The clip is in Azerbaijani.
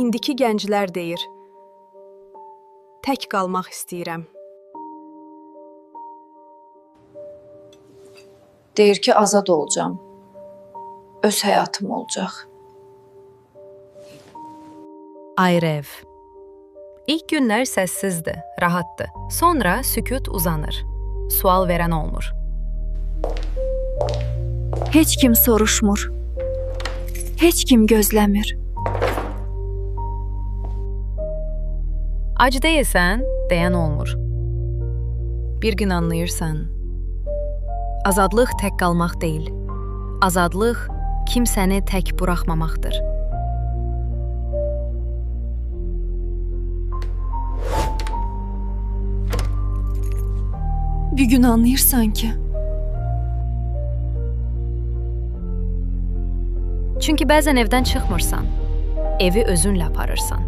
indiki gənclər deyir. Tək qalmaq istəyirəm. Deyir ki, azad olacağım. Öz həyatım olacaq. Ayrı ev. İlk günlər səssizdir, rahatdır. Sonra sükut uzanır. Sual verən olmur. Heç kim soruşmur. Heç kim gözləmir. Ac deyilsən, deyən olmur. Bir gün anlayırsan, azadlıq tək qalmaq deyil. Azadlıq kimsəni tək buraxmamaqdır. Bir gün anlayırsan ki, Çünki bəzən evdən çıxmırsan, evi özünlə aparırsan.